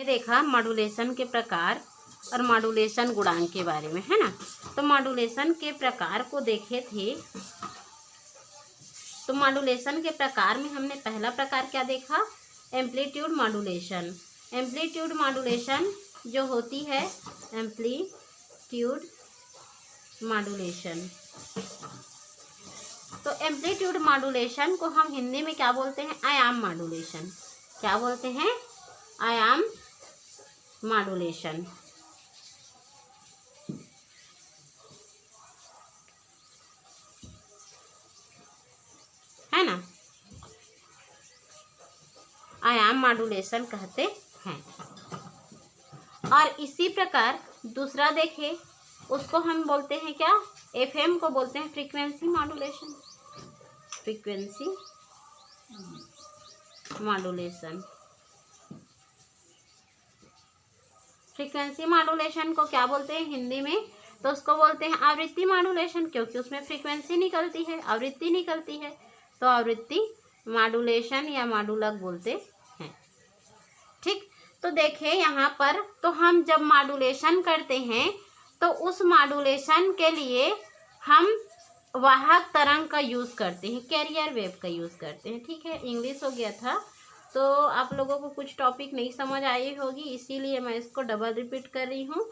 हमने देखा मॉड्यूलेशन के प्रकार और मॉड्यूलेशन गुणांक के बारे में, है ना। तो मॉड्यूलेशन के प्रकार को देखे थे, तो मॉड्यूलेशन के प्रकार में हमने पहला प्रकार क्या देखा, एम्पलीट्यूड मॉड्यूलेशन। एम्पलीट्यूड मॉड्यूलेशन जो होती है, एम्पलीट्यूड मॉड्यूलेशन। तो एम्पलीट्यूड मॉड्यूलेशन को हम हिंदी में क्या बोलते हैं, आयाम मॉड्यूलेशन। क्या बोलते हैं, आयाम मॉड्यूलेशन। है ना, आयाम मॉड्यूलेशन कहते हैं। और इसी प्रकार दूसरा देखें, उसको हम बोलते हैं क्या, एफएम को बोलते हैं frequency modulation. Frequency modulation. Frequency modulation को क्या बोलते हैं हिंदी में, तो उसको बोलते हैं आवृत्ति मॉड्यूलेशन, क्योंकि उसमें फ्रीक्वेंसी निकलती है, आवृत्ति निकलती है, तो आवृत्ति मॉड्यूलेशन या मॉड्यूलक बोलते हैं। ठीक, तो देखिए यहाँ पर, तो हम जब मॉड्यूलेशन करते हैं तो उस मॉड्यूलेशन के लिए हम वाहक तरंग का यूज़ करते हैं, कैरियर वेव का यूज़ करते हैं। ठीक है, इंग्लिश हो गया था तो आप लोगों को कुछ टॉपिक नहीं समझ आई होगी, इसीलिए मैं इसको डबल रिपीट कर रही हूँ।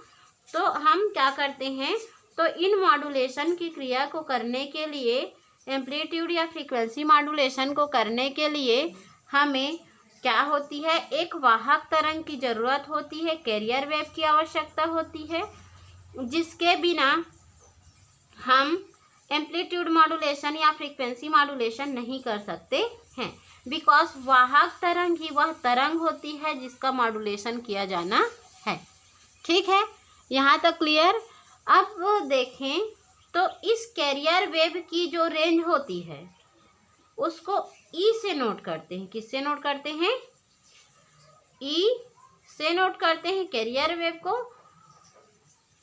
तो हम क्या करते हैं, तो इन मॉड्यूलेशन की क्रिया को करने के लिए, एम्पलीट्यूड या फ्रीक्वेंसी मॉड्यूलेशन को करने के लिए हमें क्या होती है, एक वाहक तरंग की ज़रूरत होती है, कैरियर वेव की आवश्यकता होती है, जिसके बिना हम एम्पलीट्यूड मॉड्यूलेशन या फ्रीक्वेंसी मॉड्यूलेशन नहीं कर सकते हैं। बिकॉज वाहक तरंग ही वह तरंग होती है जिसका मॉड्यूलेशन किया जाना है। ठीक है, यहाँ तक क्लियर। अब देखें तो इस कैरियर वेव की जो रेंज होती है उसको ई से नोट करते हैं। किससे नोट करते हैं, ई से नोट करते हैं कैरियर वेव को।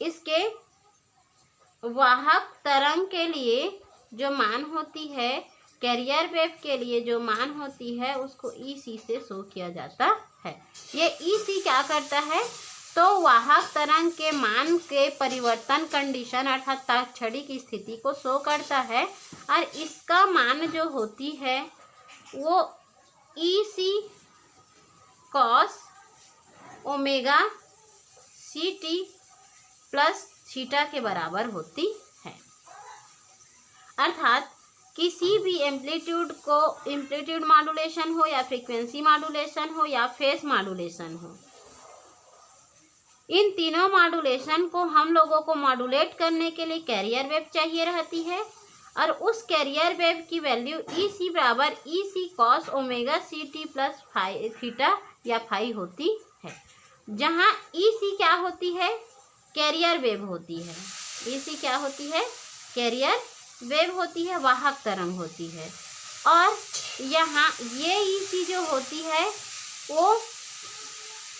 इसके वाहक तरंग के लिए जो मान होती है, कैरियर वेव के लिए जो मान होती है, उसको ई सी से शो किया जाता है। ये ई सी क्या करता है, तो वाहक तरंग के मान के परिवर्तन कंडीशन अर्थात ताक्षणिक स्थिति को शो करता है, और इसका मान जो होती है वो E C cos omega C T plus theta के बराबर होती है। अर्थात किसी भी एम्पलीट्यूड मॉड्यूलेशन हो या फ्रीक्वेंसी मॉड्यूलेशन हो या फेज मॉड्यूलेशन हो, इन तीनों मॉड्यूलेशन को हम लोगों को मॉड्यूलेट करने के लिए कैरियर वेव चाहिए रहती है, और उस कैरियर वेव की वैल्यू ई सी बराबर E C cos omega C T plus theta या फाई होती है। जहाँ ई सी क्या होती है, कैरियर वेव होती है। ई सी क्या होती है, कैरियर वेव होती है, वाहक तरंग होती है। और यहाँ ये ई सी जो होती है वो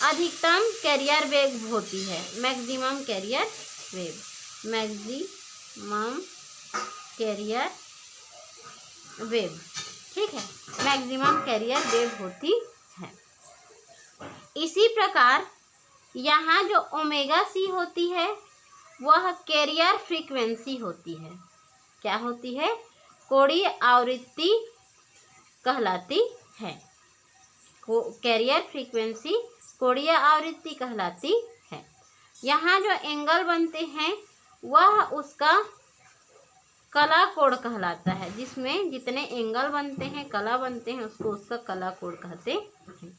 अधिकतम कैरियर वेव होती है, maximum carrier wave, maximum carrier wave. ठीक है, मैक्सिमम कैरियर वेव होती है। इसी प्रकार यहाँ जो ओमेगा सी होती है वह कैरियर फ्रीक्वेंसी होती है। क्या होती है, कोणीय आवृत्ति कहलाती है। कैरियर फ्रीक्वेंसी कोणीय आवृत्ति कहलाती है। यहाँ जो एंगल बनते हैं वह उसका कला कोण कहलाता है। जिसमें जितने एंगल बनते हैं, कला बनते हैं, उसको उसका कला कोण कहते हैं।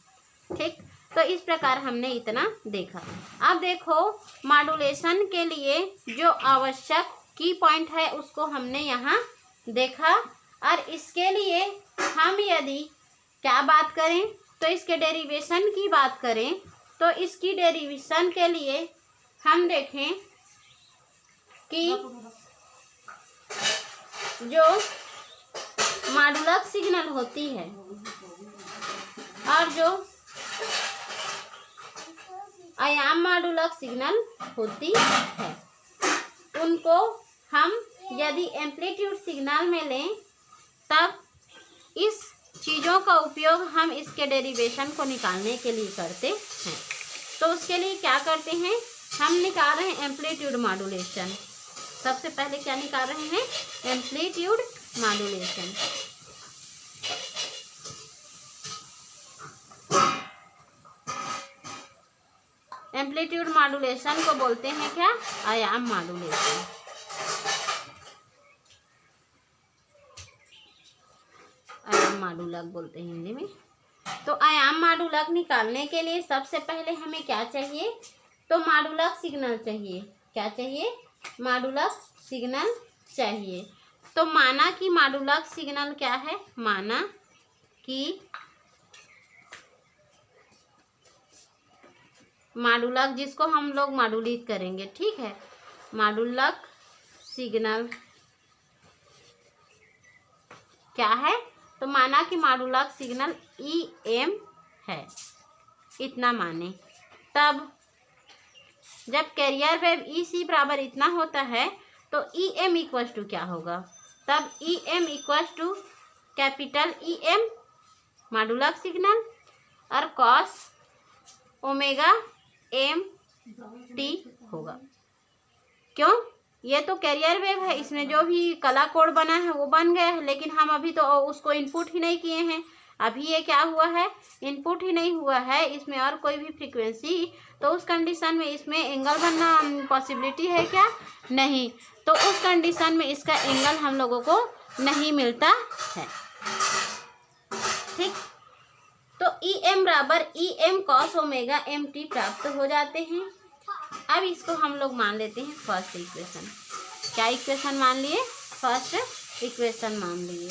ठीक, तो इस प्रकार हमने इतना देखा। अब देखो मॉड्यूलेशन के लिए जो आवश्यक की पॉइंट है उसको हमने यहाँ देखा, और इसके लिए हम यदि क्या बात करें, तो इसके डेरिवेशन की बात करें, तो इसकी डेरिवेशन के लिए हम देखें कि जो मॉड्यूलक सिग्नल होती है और जो आयाम मॉड्यूलक सिग्नल होती है, उनको हम यदि एम्पलीट्यूड सिग्नल में लें तब इस चीज़ों का उपयोग हम इसके डेरिवेशन को निकालने के लिए करते हैं। उसके लिए क्या करते हैं, हम निकाल रहे हैं एम्पलीट्यूड मॉड्यूलेशन। सबसे पहले क्या निकाल रहे हैं, एम्पलीट्यूड मॉड्यूलेशन। एम्पलीट्यूड मॉड्यूलेशन को बोलते हैं क्या, आयाम मॉड्यूलेशन। आयाम मॉडुलक बोलते हैं हिंदी में। तो आयाम मॉडुलक निकालने के लिए सबसे पहले हमें क्या चाहिए, तो मॉडुलक सिग्नल चाहिए। क्या चाहिए, मॉडुलक सिग्नल चाहिए। तो माना कि मॉडुलक सिग्नल क्या है, माना कि मॉडुलक जिसको हम लोग मॉडुलित करेंगे, ठीक है, मॉडुलक सिग्नल क्या है, तो माना कि मॉडुलक सिग्नल EM है, इतना माने। तब जब कैरियर वेव EC बराबर इतना होता है तो EM इक्वल टू क्या होगा, तब EM equal to capital EM modulating signal और कॉस ओमेगा MT होगा। क्यों, ये तो कैरियर वेव है, इसमें जो भी कला कोड बना है वो बन गया है, लेकिन हम अभी तो उसको इनपुट ही नहीं किए हैं। अभी ये क्या हुआ है, इनपुट ही नहीं हुआ है इसमें और कोई भी फ्रीक्वेंसी, तो उस कंडीशन में इसमें एंगल बनना पॉसिबिलिटी है क्या, नहीं। तो उस कंडीशन में इसका एंगल हम लोगों को नहीं मिलता है, ठीक। तो EM बराबर EM कॉस ओमेगा MT प्राप्त हो जाते हैं। अब इसको हम लोग मान लेते हैं फर्स्ट इक्वेशन। क्या इक्वेशन मान लिए, फर्स्ट इक्वेशन मान लिए।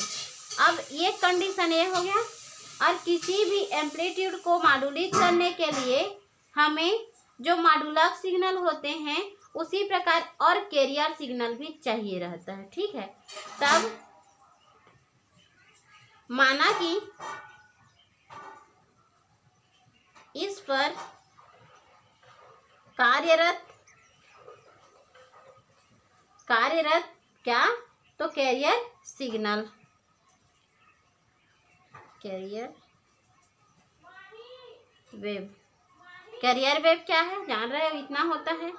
अब ये कंडीशन ये हो गया, और किसी भी एम्पलीट्यूड को मॉड्यूलेट करने के लिए हमें जो मॉडुलक सिग्नल होते हैं उसी प्रकार और कैरियर सिग्नल भी चाहिए रहता है, ठीक है। तब माना कि इस पर कार्यरत क्या, तो carrier signal, carrier wave. Carrier wave क्या है, जान रहे हो, इतना होता है।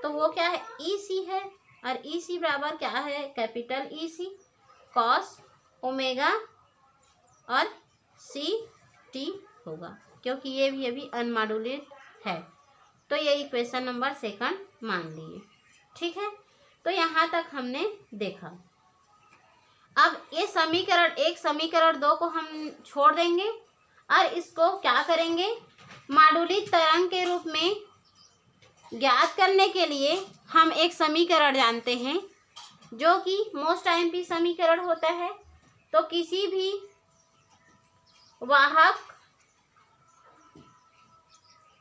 तो वो क्या है, EC है, और EC बराबर क्या है, कैपिटल EC कॉस ओमेगा और CT होगा, क्योंकि ये भी अभी अनमॉड्यूलेट है। तो ये इक्वेशन नंबर सेकंड मान लिए, ठीक है। तो यहाँ तक हमने देखा। अब ये समीकरण 1 समीकरण 2 को हम छोड़ देंगे और इसको क्या करेंगे, मॉड्यूलित तरंग के रूप में ज्ञात करने के लिए हम एक समीकरण जानते हैं जो कि मोस्ट IMP समीकरण होता है। तो किसी भी वाहक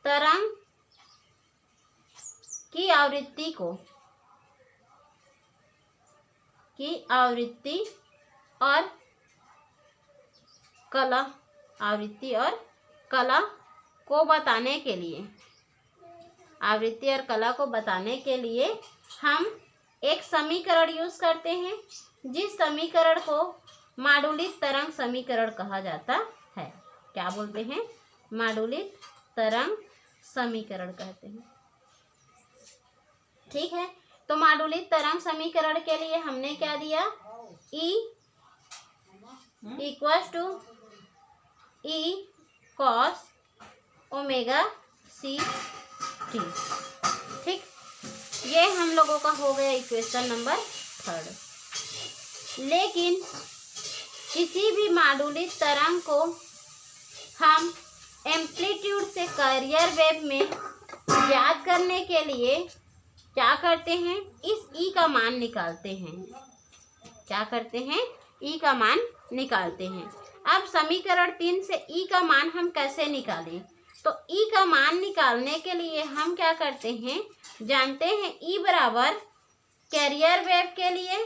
तरंग की आवृत्ति और कला को बताने के लिए, आवृत्ति और कला को बताने के लिए हम एक समीकरण यूज करते हैं, जिस समीकरण को मॉड्यूलित तरंग समीकरण कहा जाता है। क्या बोलते हैं, मॉड्यूलित तरंग समीकरण कहते हैं, ठीक है। तो मॉड्यूलित तरंग समीकरण के लिए हमने क्या दिया, E equal to E cos omega CT, ठीक। ये हम लोगों का हो गया इक्वेशन नंबर 3। लेकिन किसी भी मॉड्यूलित तरंग को हम एम्पलीट्यूड से कैरियर वेव में ज्ञात करने के लिए क्या करते हैं, इस E का मान निकालते हैं। क्या करते हैं, E का मान निकालते हैं। अब समीकरण 3 से E का मान हम कैसे निकालें, तो E का मान निकालने के लिए हम क्या करते हैं, जानते हैं E बराबर कैरियर वेव के लिए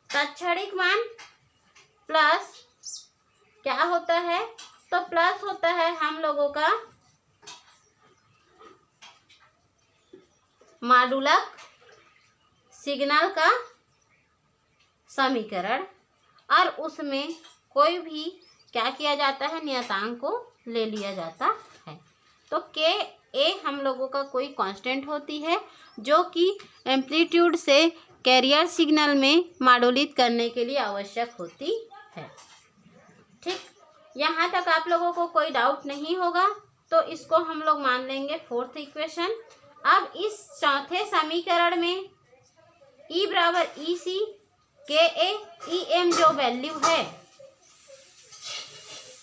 तत्क्षणिक मान प्लस क्या होता है, तो प्लस होता है हम लोगों का मॉडुलक सिग्नल का समीकरण, और उसमें कोई भी क्या किया जाता है, नियतांक को ले लिया जाता है। तो K ए हम लोगों का कोई कांस्टेंट होती है जो कि एम्पलीट्यूड से कैरियर सिग्नल में मॉड्यूलेट करने के लिए आवश्यक होती है। ठीक, यहाँ तक आप लोगों को कोई डाउट नहीं होगा, तो इसको हम लोग मान लेंगे फोर्थ इक्वेशन। अब इस चौथे समीकरण में E बराबर EC के ए EM जो वैल्यू है,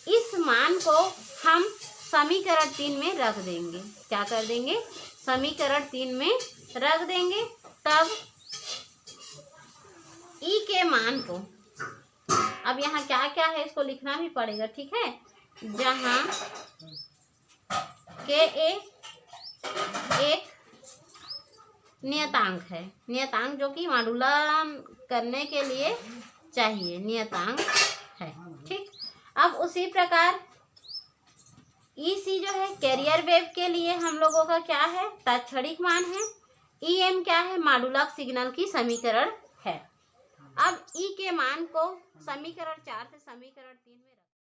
इस मान को हम समीकरण 3 में रख देंगे। क्या कर देंगे? समीकरण 3 में रख देंगे। तब E के मान को, अब यहाँ क्या क्या है इसको लिखना भी पड़ेगा, ठीक है। जहाँ के ए एक नियतांक है, नियतांक जो कि मॉड्यूलन करने के लिए चाहिए नियतांक है। ठीक, अब उसी प्रकार EC जो है कैरियर वेव के लिए हम लोगों का क्या है? तात्क्षणिक मान है। EM क्या है? मॉड्यूलक सिग्नल की समीकरण है। अब E के मान को समीकरण 4 से समीकरण 3 में